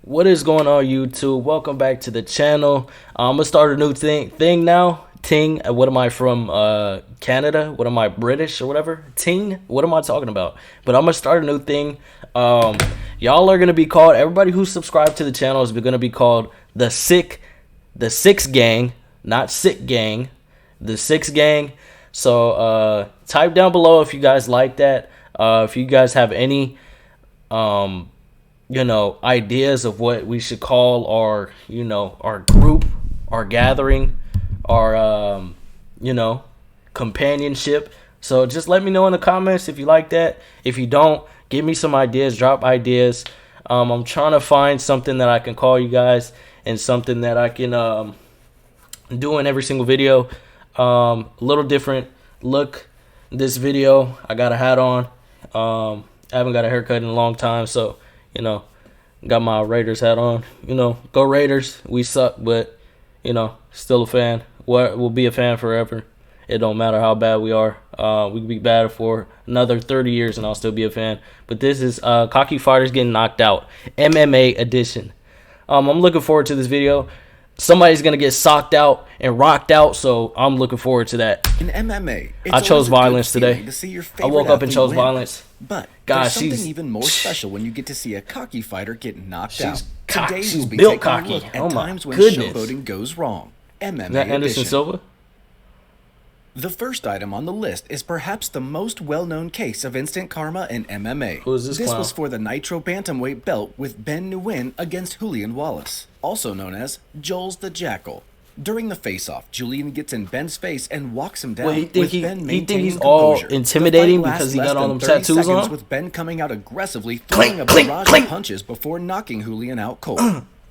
What is going on, YouTube? Welcome back to the channel. I'm gonna start a new thing now. Ting. What am I from? Canada? What am I, British or whatever? Ting. What am I talking about? But I'm gonna start a new thing. Y'all are gonna be called. Everybody who subscribed to the channel is gonna be called the Six Gang, not Sick Gang. The Six Gang. So type down below if you guys like that. If you guys have any ideas of what we should call our our group, our gathering, our companionship. So just let me know in the comments if you like that. If you don't, give me some ideas, drop ideas. I'm trying to find something that I can call you guys and something that I can do in every single video. A little different look this video. I got a hat on. I haven't got a haircut in a long time, so got my Raiders hat on. Go Raiders. We suck, but still a fan. We'll be a fan forever. It don't matter how bad we are. We can be bad for another 30 years and I'll still be a fan. But this is Cocky Fighters Getting Knocked Out, MMA edition. I'm looking forward to this video. Somebody's going to get socked out and rocked out, so I'm looking forward to that. In MMA, I chose violence today. To see your I woke up and chose win. violence. But God, there's something even more special when you get to see a cocky fighter get knocked out. Today She's we'll be built taking cocky. a look at Oh my times when goodness. showboating goes wrong. MMA Is that Anderson edition. Silva? The first item on the list is perhaps the most well-known case of instant karma in MMA. Who is this clown? was for the Nitro Bantamweight belt with Nguyen against Julian Wallace, also known as Joel's the Jackal. During the face-off, Julian gets in Ben's face and walks him down. Wait, he with think Ben he's maintaining all composure. intimidating The fight because he lasts got all less them than 30 tattoos seconds, on? with Ben coming out aggressively, throwing a barrage of punches before knocking Julian out cold.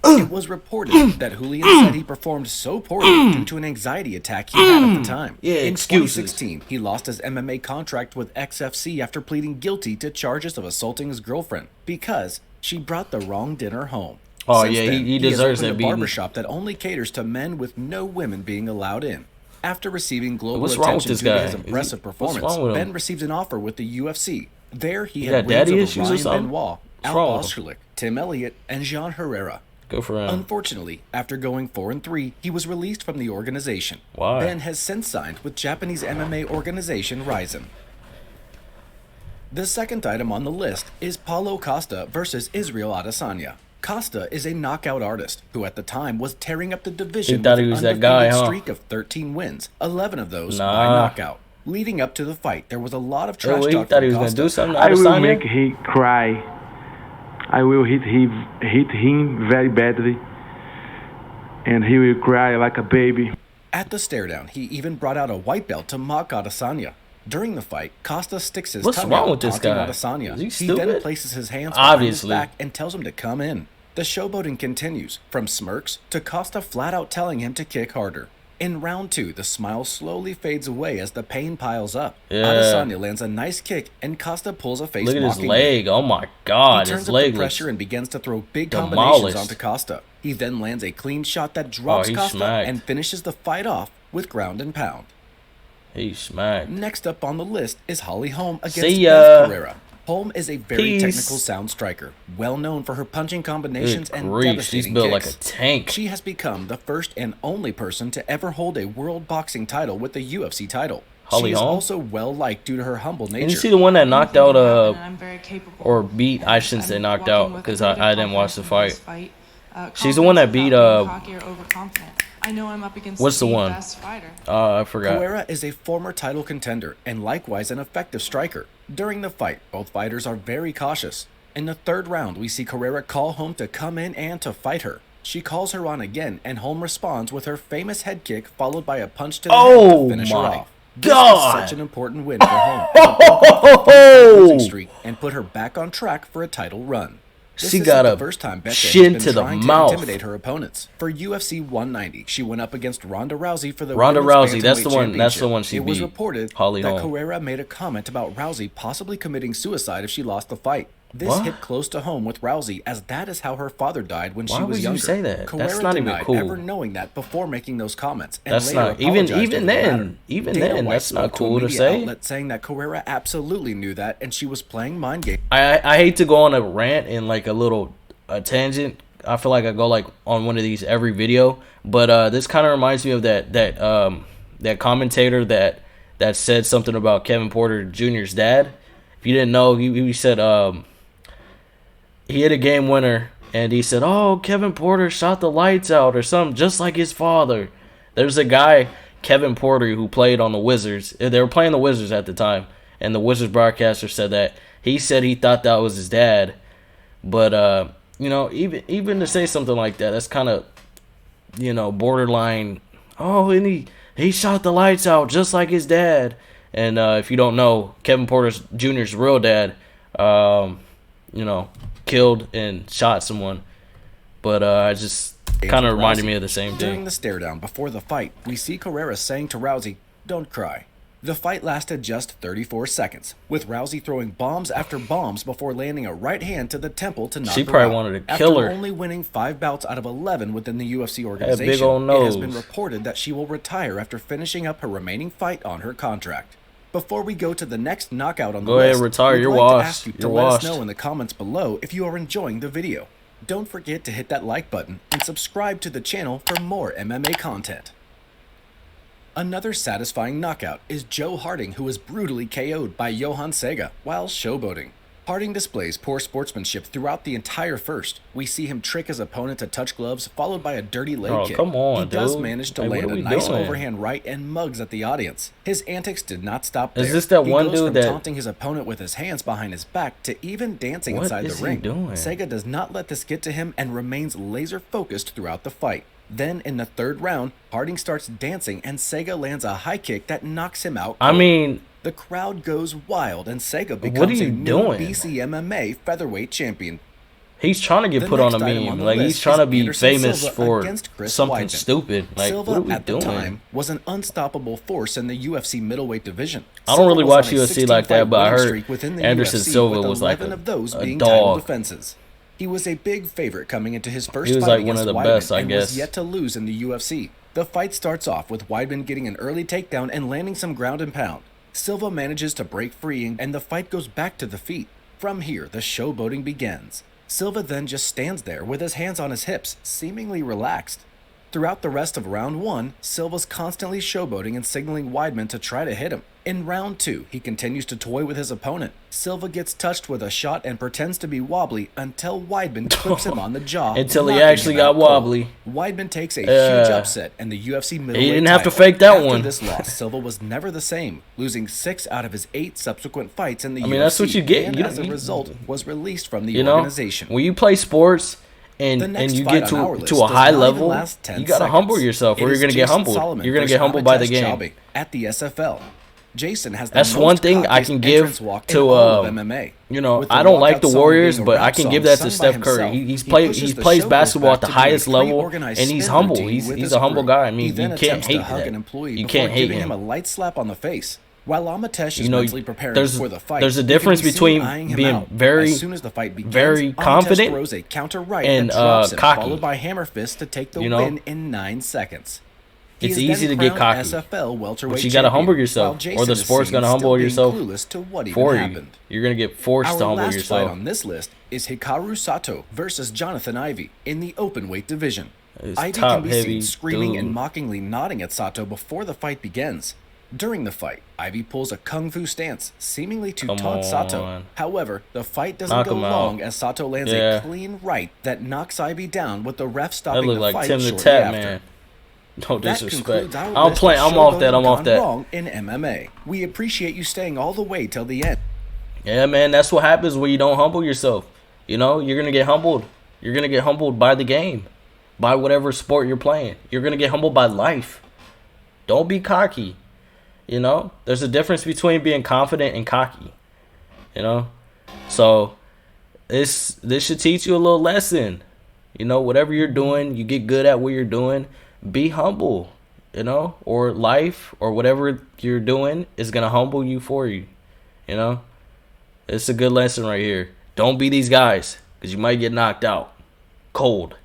It was reported that Julian said he performed so poorly due to an anxiety attack he had at the time. Yeah, In excuses. 2016, he lost his MMA contract with XFC after pleading guilty to charges of assaulting his girlfriend because she brought the wrong dinner home. Oh, Since yeah, then, he deserves has that opened a beating. barbershop that only caters to men with no women being allowed in. After receiving global What's wrong with attention this due to guy? his impressive What's performance, wrong with him? Ben received an offer with the UFC. There he got had daddy wins issues or over Ryan something? Benoit, What's Al wrong with him? Osterlich, Tim Elliott, and Jean Herrera. Go for him. Unfortunately, after going 4-3, he was released from the organization. Why? Ben has since signed with Japanese MMA organization Rizin. The second item on the list is Paulo Costa versus Israel Adesanya. Costa is a knockout artist who at the time was tearing up the division He thought with he an was that guy, undefeated huh? streak of 13 wins, 11 of those by Nah. knockout. Leading up to the fight, there was a lot of trash He talk thought he from was going to Costa. do something to I will Adesanya? make him cry. I will hit him very badly, and he will cry like a baby. At the stare down, he even brought out a white belt to mock Adesanya. During the fight, Costa sticks his What's tongue wrong out, with this taunting guy? Adesanya. Is he He then stupid? places his hands behind Obviously. his back and tells him to come in. The showboating continues, from smirks to Costa flat out telling him to kick harder. In round 2, the smile slowly fades away as the pain piles up. Yeah. Adesanya lands a nice kick and Costa pulls a face Look at his mocking leg. Oh my He God, turns his up leg the looks pressure and begins to throw big demolished. combinations onto Costa. He then lands a clean shot that drops he Costa smacked. and finishes the fight off with ground and pound. he smacked. Next up on the list is Holm against See ya. Beth Carrera. Holm is a very Peace. technical sound striker, well known for her punching combinations Good and grief, devastating she's built kicks. like a tank. She has become the first and only person to ever hold a world boxing title with the UFC title. Holly she is Holm? also well liked due to her humble nature. Didn't you see the one that knocked out I'm very capable. or beat? I shouldn't say knocked out because I didn't watch the fight. She's She's the one that beat, I know I'm up against what's the one? best fighter. I forgot. Carrera is a former title contender and likewise an effective striker. During the fight, both fighters are very cautious. In the third round, we see Carrera call Holm to come in and to fight her. She calls her on again, and Holm responds with her famous head kick, followed by a punch to the head Oh to finish her my off. This God. was such an important win for Holm, to losing streak and put her back on track for a title run. This She isn't got the a first time Becca shin has to been the trying mouth. to intimidate her opponents. For UFC 190, she went up against Ronda Rousey for the Ronda Women's Rousey, that's the Bantamweight one- that's the Championship. one she It was beat, reported Holly that Holm. Carrera made a comment about Rousey possibly committing suicide if she lost the fight. This What? hit close to home with Rousey, as that is how her father died when Why she was would you younger. say that? That's Carrera not even denied cool. ever knowing that before making those comments, and That's later not even apologized over the then. matter. Even Dana then, White that's not spoke to a cool to media say. outlet saying that Carrera absolutely knew that, and she was playing mind games. I hate to go on a rant and like a tangent I feel like I go like on one of these every video, but this kind of reminds me of that commentator that said something about Kevin Porter Jr.'s dad. If you didn't know, he said he hit a game winner, and he said, "Oh, Kevin Porter shot the lights out or something, just like his father." There's a guy, Kevin Porter, who played on the Wizards. They were playing the Wizards at the time, and the Wizards broadcaster said that he said he thought that was his dad. But even to say something like that, that's kind of borderline. Oh, and he shot the lights out just like his dad. And if you don't know, Kevin Porter Jr.'s real dad, killed and shot someone. But I just kind of reminded me of the same thing. During the stare down before the fight, we see Carrera saying to Rousey, "Don't cry." The fight lasted just 34 seconds, with Rousey throwing bombs after bombs before landing a right hand to the temple to knock her out. She probably wanted to kill her. After only winning 5 bouts out of 11 within the UFC organization, big old nose. it has been reported that she will retire after finishing up her remaining fight on her contract. Before we go to the next knockout on the list, go ahead, retire. we'd You're like washed. to ask you to You're let washed. us know in the comments below if you are enjoying the video. Don't forget to hit that like button and subscribe to the channel for more MMA content. Another satisfying knockout is Joe Harding, who was brutally KO'd by Johan Sega while showboating. Harding displays poor sportsmanship throughout the entire first. We see him trick his opponent to touch gloves, followed by a dirty leg kick. Come on, he does dude. manage to Like, land what a are we nice doing? overhand right and mugs at the audience. His antics did not stop there. Is this that he one goes dude from that- taunting his opponent with his hands behind his back to even dancing What inside is the he ring. doing? Sega does not let this get to him and remains laser focused throughout the fight. Then, in the third round, Harding starts dancing and Sega lands a high kick that knocks him out. I mean, The crowd goes wild and Sega What becomes are a you new doing? BCMMA featherweight champion. he's trying to get The put on a next item on meme. the Like, he's list trying to is be Anderson famous Silva for against Chris something Weidman. stupid. Like, Silva what are we at the doing? time was an unstoppable force in the UFC middleweight division. I don't really Silva was watch on a UFC like that, 16-fight but I winning heard streak within the Anderson UFC, Silva with was like 11 of those a being title dog. defenses. He was a big favorite coming into his first He was fight like one against of the Weidman best, I and guess. was yet to lose in the UFC. The fight starts off with Weidman getting an early takedown and landing some ground and pound. Silva manages to break free and the fight goes back to the feet. From here, the showboating begins. Silva then just stands there with his hands on his hips, seemingly relaxed. Throughout the rest of round 1, Silva's constantly showboating and signaling Weidman to try to hit him. In round 2, he continues to toy with his opponent. Silva gets touched with a shot and pretends to be wobbly until Weidman clips him on the jaw. Until he knocking actually him got out cold. wobbly. Weidman takes a huge upset and the UFC middleweight He didn't have to title. fake that After one. this loss, Silva was never the same, losing 6 out of his 8 subsequent fights in the UFC. I mean, that's what you get. And You as a don't- result, was released from the organization. When you play sports and The next you fight get on our to list a does high not even level, last 10 you gotta seconds. humble yourself, or It you're is gonna get Jason humbled. Solomon You're gonna versus get humbled by the Amatesh game. Chabi at the SFL. Jason has the That's most one thing I cockiest can give entrance walk in to all of MMA. With the I don't like walkout the song Warriors, being a but rap I can song give that to sung Steph by Curry. himself. He plays basketball at the highest level, and he's humble. He's He's a humble guy. I mean, he you then can't attempts to hate hug that. an employee You before can't hate giving him a him. light slap on the face. While Amatesh is You know, mentally preparing there's for the fight, there's a he can difference be seen between eyeing him being out. very, As soon as the fight begins, very Amatesh confident throws a counter right and that drops him, cocky. followed by hammer fist to take the You know? win in 9 seconds. He It's is easy then to get crowned cocky, SFL welterweight but you gotta champion, humble yourself, while or Jason the is sport's seen gonna still humble being yourself clueless to what even for you. happened. You're gonna get forced to Our humble last fight yourself. on this list is Hikaru Sato versus Jonathan Ivey in the open weight division. It's Ivey top can be heavy, seen screaming dude. and mockingly nodding at Sato before the fight begins. During the fight, Ivey pulls a kung fu stance, seemingly to Come taunt Sato. on. However, the fight doesn't Knock go him out. long as Sato lands Yeah. a clean right that knocks Ivey down with the ref That stopping looked the like fight Tim the shortly Tap after. Man. No That disrespect. concludes our I'm list playing. of I'm off that. showboating I'm off gone that. wrong in MMA. We appreciate you staying all the way till the end. Yeah, man, that's what happens when you don't humble yourself. You know, you're gonna get humbled. You're gonna get humbled by the game, by whatever sport you're playing. You're gonna get humbled by life. Don't be cocky. You know, there's a difference between being confident and cocky. You know, so this should teach you a little lesson. You know, whatever you're doing, you get good at what you're doing. Be humble. You know, or life or whatever you're doing is gonna humble you for you. You know, it's a good lesson right here. Don't be these guys, because you might get knocked out cold.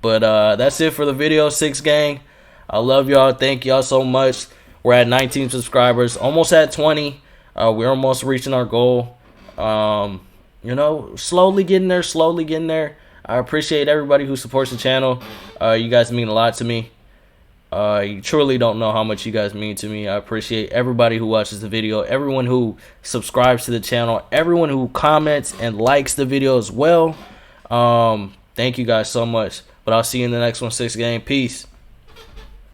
But that's it for the video, 6 gang. I love y'all. Thank y'all so much. We're at 19 subscribers, almost at 20. We're almost reaching our goal. You know, slowly getting there. I appreciate everybody who supports the channel. You guys mean a lot to me. You truly don't know how much you guys mean to me. I appreciate everybody who watches the video, everyone who subscribes to the channel, everyone who comments and likes the video as well. Thank you guys so much. But I'll see you in the next one. 6 game. Peace.